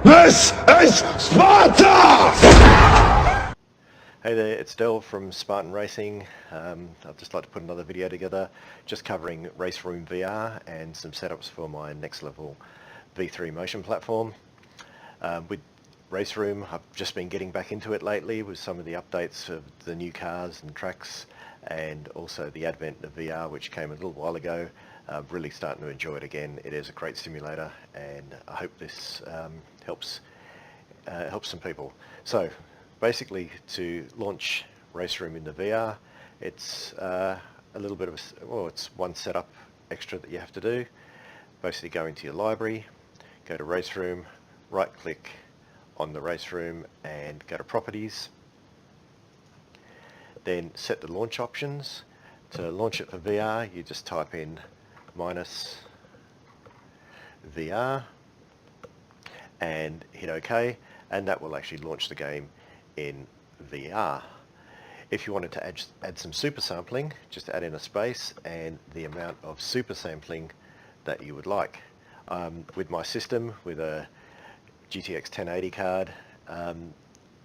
This is Sparta! Hey there, it's Del from Spartan Racing. I'd just like to put another video together just covering Raceroom VR and some setups for my next level V3 motion platform. With Raceroom, I've just been getting back into it lately with some of the updates of the new cars and tracks, and also the advent of VR, which came a little while ago. Really starting to enjoy it again. It is a great simulator, and I hope this helps some people. So basically, to launch Raceroom in the VR, it's a little bit of it's one setup extra that you have to do. Basically, go into your library, go to Raceroom, right click on the Raceroom and go to Properties. Then set the launch options. To launch it for VR, you just type in -VR and hit OK, and that will actually launch the game in VR. If you wanted to add some super sampling, just add in a space and the amount of super sampling that you would like. With my system, with a GTX 1080 card,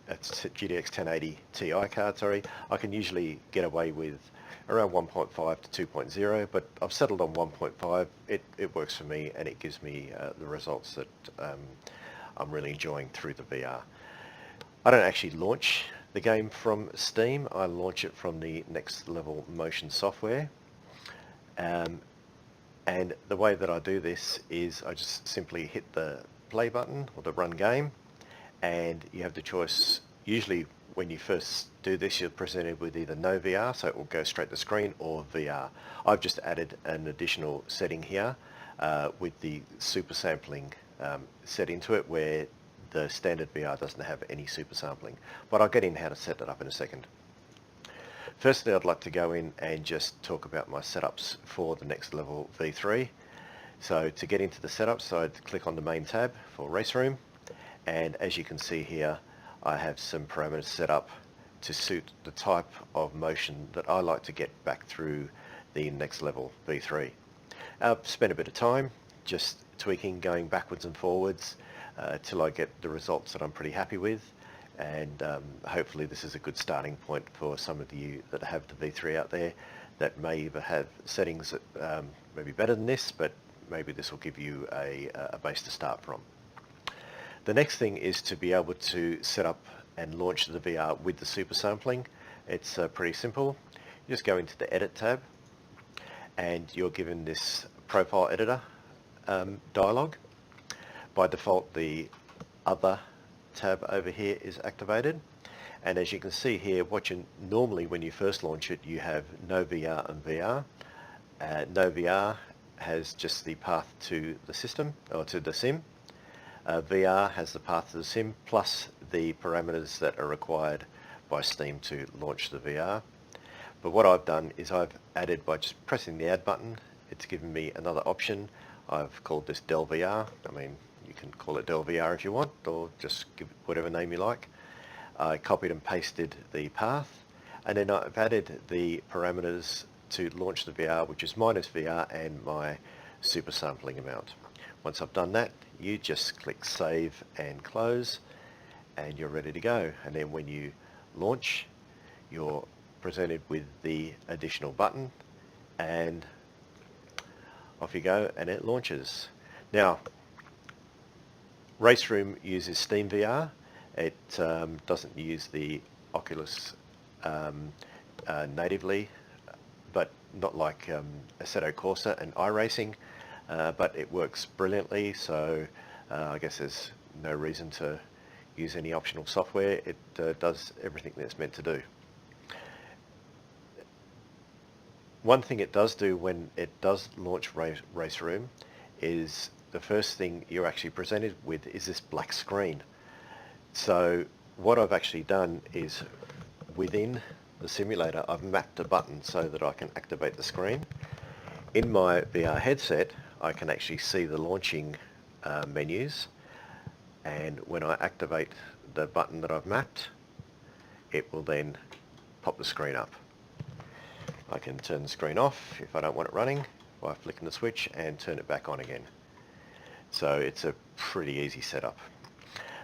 it's GTX 1080 Ti card, sorry, I can usually get away with around 1.5 to 2.0, but I've settled on 1.5. It works for me, and it gives me the results that I'm really enjoying through the VR. I don't actually launch the game from Steam. I launch it from the Next Level Motion software. And the way that I do this is I just simply hit the play button or the run game, and you have the choice. Usually when you first do this, you're presented with either no VR, so it will go straight to screen, or VR. I've just added an additional setting here with the super sampling set into it, where the standard VR doesn't have any super sampling. But I'll get in how to set that up in a second. Firstly, I'd like to go in and just talk about my setups for the Next Level V3. So to get into the setups, I'd click on the main tab for Raceroom, and as you can see here, I have some parameters set up to suit the type of motion that I like to get back through the Next Level V3. I've spent a bit of time just tweaking, going backwards and forwards till I get the results that I'm pretty happy with, and hopefully this is a good starting point for some of you that have the V3 out there that may either have settings that may be better than this, but maybe this will give you a base to start from. The next thing is to be able to set up and launch the VR with the super sampling. It's pretty simple. You just go into the Edit tab, and you're given this Profile Editor dialog. By default, the Other tab over here is activated, and as you can see here, normally when you first launch it, you have no VR and VR. No VR has just the path to the system, or to the sim. VR has the path to the sim plus the parameters that are required by Steam to launch the VR. But what I've done is I've added, by just pressing the add button, it's given me another option. I've called this Del VR. I mean, you can call it Del VR if you want, or just give it whatever name you like. I copied and pasted the path, and then I've added the parameters to launch the VR, which is -VR and my super sampling amount. Once I've done that, you just click Save and Close, and you're ready to go. And then when you launch, you're presented with the additional button, and off you go, and it launches. Now, Raceroom uses SteamVR. It doesn't use the Oculus natively, but not like Assetto Corsa and iRacing, but it works brilliantly, so I guess there's no reason to use any optional software. It does everything that it's meant to do. One thing it does do when it does launch Raceroom is the first thing you're actually presented with is this black screen. So what I've actually done is, within the simulator, I've mapped a button so that I can activate the screen. In my VR headset, I can actually see the launching menus, and when I activate the button that I've mapped, it will then pop the screen up. I can turn the screen off if I don't want it running by flicking the switch, and turn it back on again. So it's a pretty easy setup.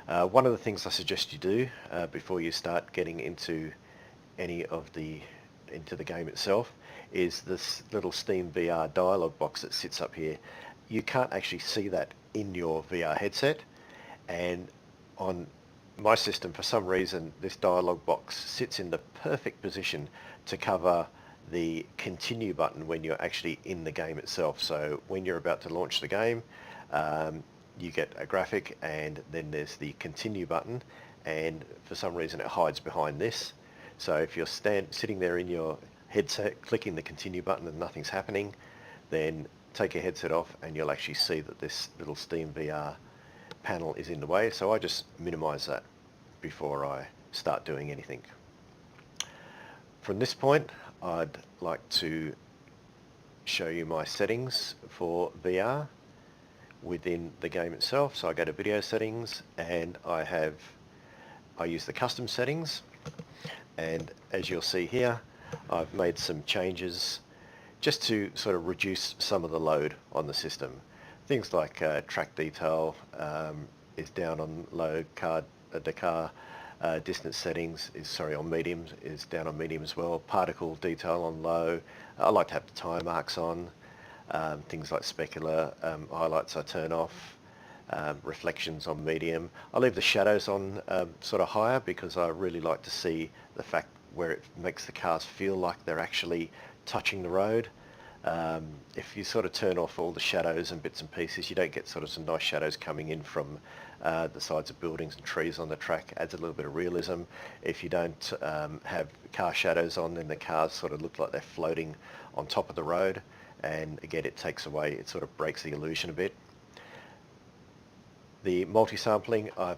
One of the things I suggest you do before you start getting into into the game itself is this little SteamVR dialog box that sits up here. You can't actually see that in your VR headset, and on my system, for some reason, this dialog box sits in the perfect position to cover the continue button when you're actually in the game itself. So when you're about to launch the game, you get a graphic, and then there's the continue button, and for some reason it hides behind this. So if you're sitting there in your headset clicking the continue button and nothing's happening, then take your headset off and you'll actually see that this little SteamVR panel is in the way. So I just minimize that before I start doing anything. From this point, I'd like to show you my settings for VR within the game itself. So I go to video settings, and I use the custom settings, and as you'll see here, I've made some changes just to sort of reduce some of the load on the system. Things like track detail is down on low, the car distance settings on medium, is down on medium as well. Particle detail on low. I like to have the time marks on. Things like specular highlights I turn off. Reflections on medium. I leave the shadows on sort of higher, because I really like to see the fact where it makes the cars feel like they're actually touching the road. If you sort of turn off all the shadows and bits and pieces, you don't get sort of some nice shadows coming in from the sides of buildings and trees on the track. Adds a little bit of realism. If you don't have car shadows on, then the cars sort of look like they're floating on top of the road, and again it sort of breaks the illusion a bit. The multi-sampling I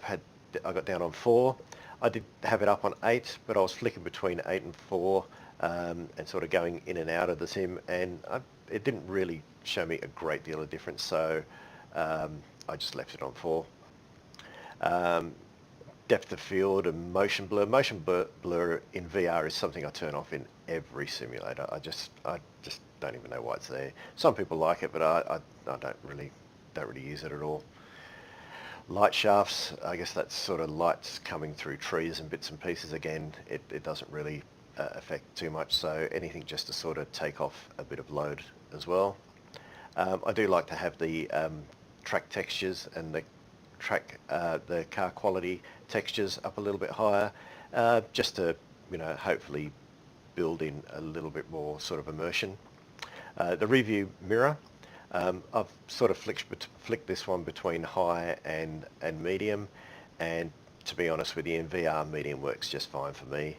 got down on 4. I did have it up on 8, but I was flicking between 8 and 4 and sort of going in and out of the sim, and it didn't really show me a great deal of difference, so I just left it on 4. Depth of field and motion blur. Motion blur in VR is something I turn off in every simulator. I just don't even know why it's there. Some people like it, but I don't really use it at all. Light shafts, I guess that's sort of lights coming through trees and bits and pieces. Again, it doesn't really affect too much, so anything just to sort of take off a bit of load as well. I do like to have the track textures and the car quality textures up a little bit higher, just to hopefully build in a little bit more sort of immersion. The review mirror, I've sort of flicked this one between high and medium, and to be honest with you, in VR, medium works just fine for me.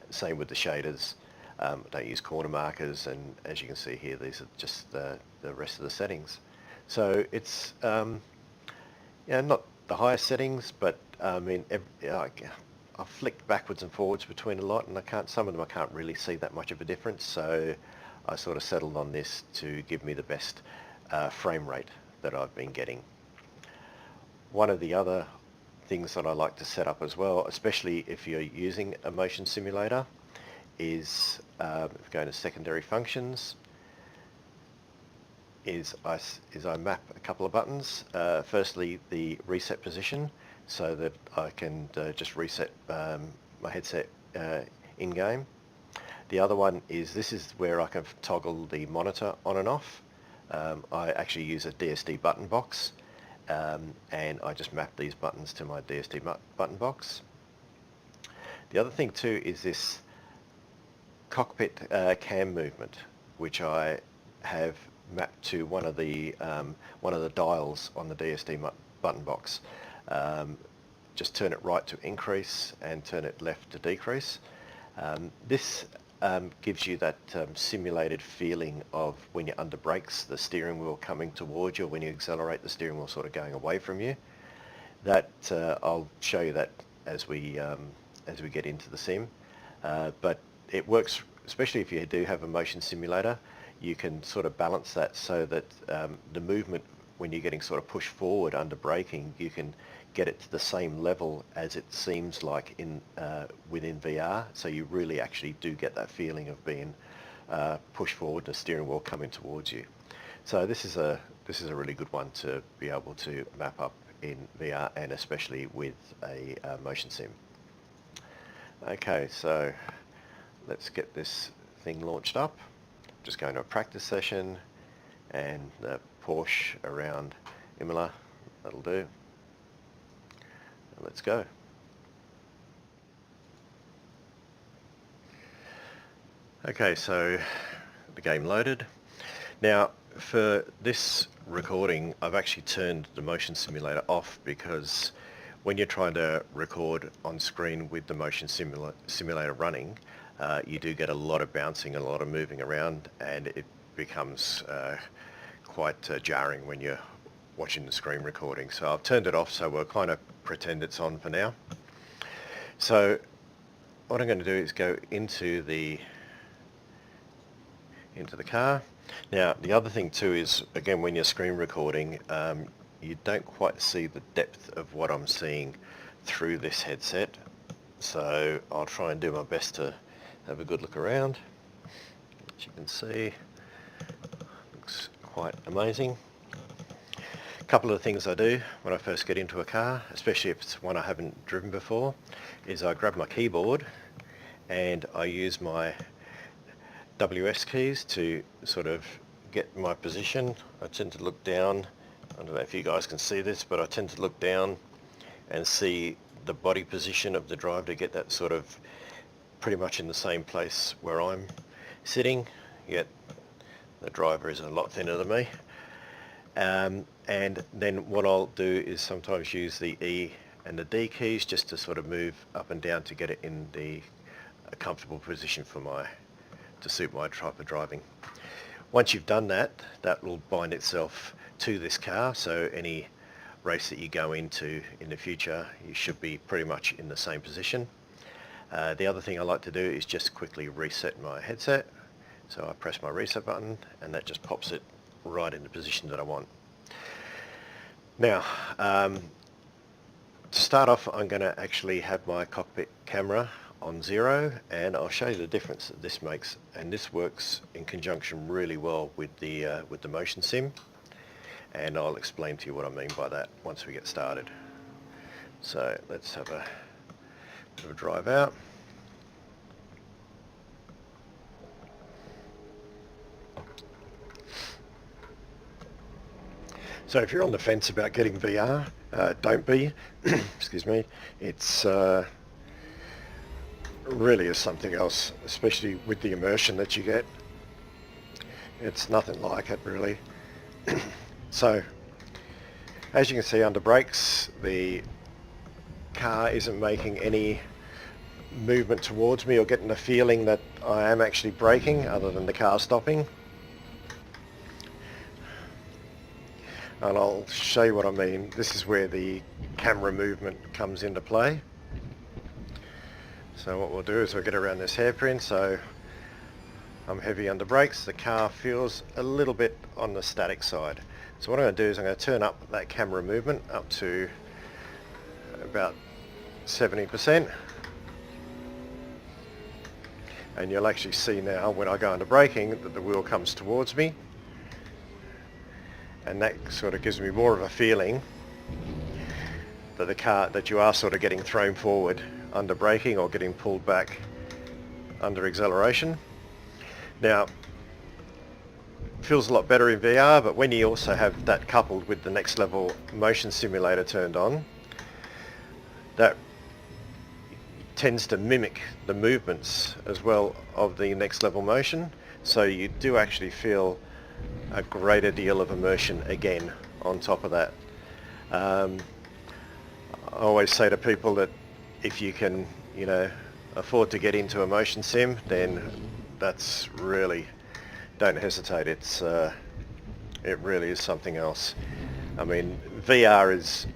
Same with the shaders. I don't use corner markers, and as you can see here, these are just the rest of the settings. So it's not the highest settings, but I mean I've flicked backwards and forwards between a lot, and some of them I can't really see that much of a difference. So I sort of settled on this to give me the best frame rate that I've been getting. One of the other things that I like to set up as well, especially if you're using a motion simulator, is going to secondary functions, is I map a couple of buttons. Firstly, the reset position, so that I can just reset my headset in-game. The other one is, this is where I can toggle the monitor on and off. I actually use a DSD button box, and I just map these buttons to my DSD button box. The other thing too is this cockpit cam movement, which I have mapped to one of the dials on the DSD button box. Just turn it right to increase and turn it left to decrease. This gives you that simulated feeling of when you're under brakes, the steering wheel coming towards you, or when you accelerate, the steering wheel sort of going away from you. That I'll show you that as we get into the sim. But it works, especially if you do have a motion simulator. You can sort of balance that so that the movement, when you're getting sort of pushed forward under braking, you can get it to the same level as it seems like within VR. So you really actually do get that feeling of being pushed forward, the steering wheel coming towards you. So this is a really good one to be able to map up in VR, and especially with a motion sim. Okay, so let's get this thing launched up. Just going to a practice session, and the Porsche around Imola, that'll do. Let's go. Okay, so the game loaded. Now for this recording I've actually turned the motion simulator off, because when you're trying to record on screen with the motion simulator running, you do get a lot of bouncing, a lot of moving around, and it becomes quite jarring when you're watching the screen recording. So I've turned it off, so we'll kind of pretend it's on for now. So what I'm going to do is go into the car. Now the other thing too is, again, when you're screen recording, you don't quite see the depth of what I'm seeing through this headset, so I'll try and do my best to have a good look around. As you can see, looks quite amazing. A couple of things I do when I first get into a car, especially if it's one I haven't driven before, is I grab my keyboard and I use my WS keys to sort of get my position. I tend to look down. I don't know if you guys can see this, but I tend to look down and see the body position of the driver to get that sort of pretty much in the same place where I'm sitting, yet the driver is a lot thinner than me. And then what I'll do is sometimes use the E and the D keys just to sort of move up and down to get it in a comfortable position to suit my type of driving. Once you've done that, that will bind itself to this car, so any race that you go into in the future, you should be pretty much in the same position. The other thing I like to do is just quickly reset my headset. So I press my reset button and that just pops it right in the position that I want. Now, to start off, I'm going to actually have my cockpit camera on 0, and I'll show you the difference that this makes, and this works in conjunction really well with the motion sim, and I'll explain to you what I mean by that once we get started. So let's have a bit of a drive out. So if you're on the fence about getting VR, don't be. Excuse me. It's really is something else, especially with the immersion that you get. It's nothing like it, really. So as you can see under brakes, the car isn't making any movement towards me or getting the feeling that I am actually braking, other than the car stopping. And I'll show you what I mean. This is where the camera movement comes into play. So what we'll do is we'll get around this hairpin, so I'm heavy under brakes. The car feels a little bit on the static side. So what I'm going to do is I'm going to turn up that camera movement up to about 70%. And you'll actually see now when I go into braking that the wheel comes towards me. And that sort of gives me more of a feeling that you are sort of getting thrown forward under braking or getting pulled back under acceleration. Now, it feels a lot better in VR, but when you also have that coupled with the next level motion simulator turned on, that tends to mimic the movements as well of the next level motion, so you do actually feel a greater deal of immersion again on top of that. I always say to people that if you can, afford to get into a motion sim, then that's really, don't hesitate. It really is something else. I mean, VR is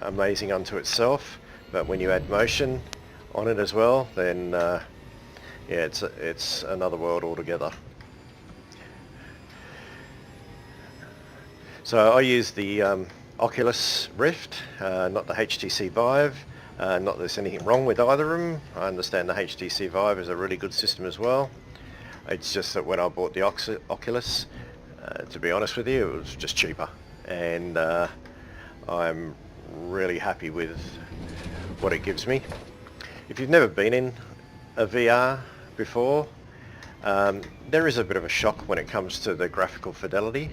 amazing unto itself, but when you add motion on it as well, then yeah, it's another world altogether. So I use the Oculus Rift, not the HTC Vive. Not that there's anything wrong with either of them. I understand the HTC Vive is a really good system as well. It's just that when I bought the Oculus, to be honest with you, it was just cheaper. And I'm really happy with what it gives me. If you've never been in a VR before, there is a bit of a shock when it comes to the graphical fidelity.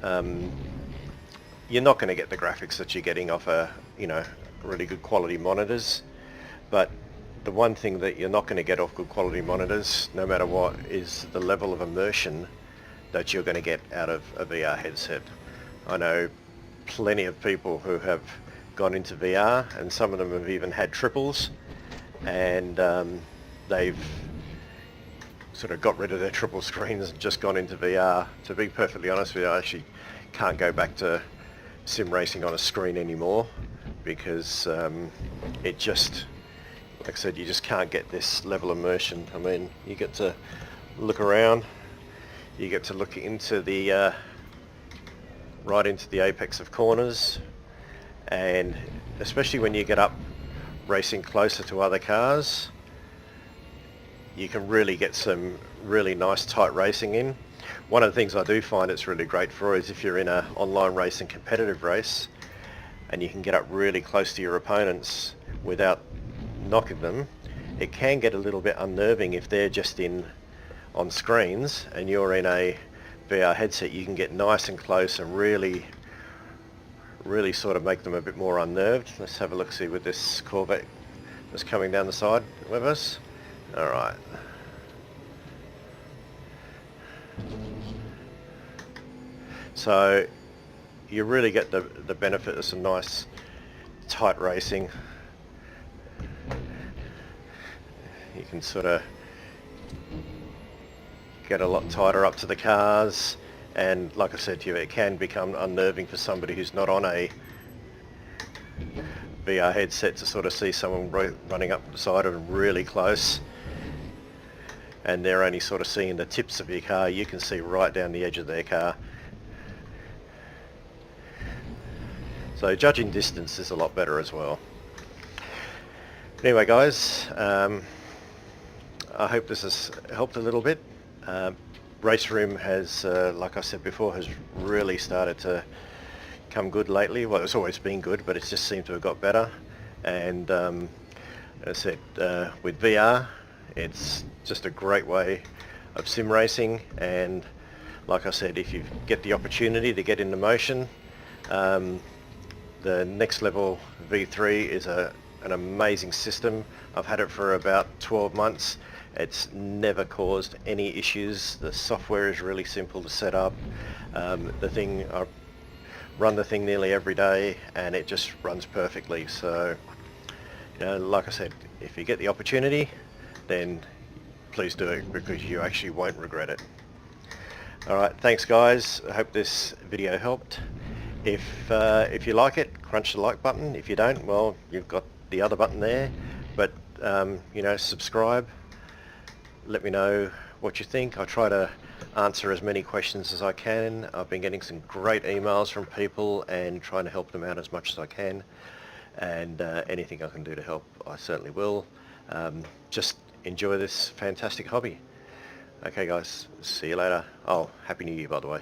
You're not going to get the graphics that you're getting off really good quality monitors, but the one thing that you're not going to get off good quality monitors, no matter what, is the level of immersion that you're going to get out of a VR headset. I know plenty of people who have gone into VR, and some of them have even had triples, and they've sort of got rid of their triple screens and just gone into VR. To be perfectly honest with you, I actually can't go back to sim racing on a screen anymore, because it just, like I said, you just can't get this level of immersion. I mean, you get to look around, you get to look into the right into the apex of corners, and especially when you get up racing closer to other cars, you can really get some really nice tight racing in. One of the things I do find it's really great for is if you're in an online race and competitive race, and you can get up really close to your opponents without knocking them. It can get a little bit unnerving if they're just on screens and you're in a VR headset. You can get nice and close and really sort of make them a bit more unnerved. Let's have a look, see with this Corvette that's coming down the side with us. Alright. So you really get the benefit of some nice tight racing. You can sort of get a lot tighter up to the cars, and like I said to you, it can become unnerving for somebody who's not on a VR headset to sort of see someone running up the side of them really close, and they're only sort of seeing the tips of your car. You can see right down the edge of their car. So judging distance is a lot better as well. Anyway guys, I hope this has helped a little bit. Raceroom has, like I said before, has really started to come good lately. Well, it's always been good, but it just seemed to have got better. And as I said, with VR, it's just a great way of sim racing. And like I said, if you get the opportunity to get into motion, the Next Level V3 is an amazing system. I've had it for about 12 months. It's never caused any issues. The software is really simple to set up. I run the thing nearly every day, and it just runs perfectly. So, like I said, if you get the opportunity, then please do it, because you actually won't regret it. Alright, thanks guys. I hope this video helped. If you like it, crunch the like button. If you don't, well, you've got the other button there. But subscribe. Let me know what you think. I try to answer as many questions as I can. I've been getting some great emails from people and trying to help them out as much as I can. And anything I can do to help, I certainly will. Just enjoy this fantastic hobby. Okay guys, see you later. Oh, Happy New Year, by the way.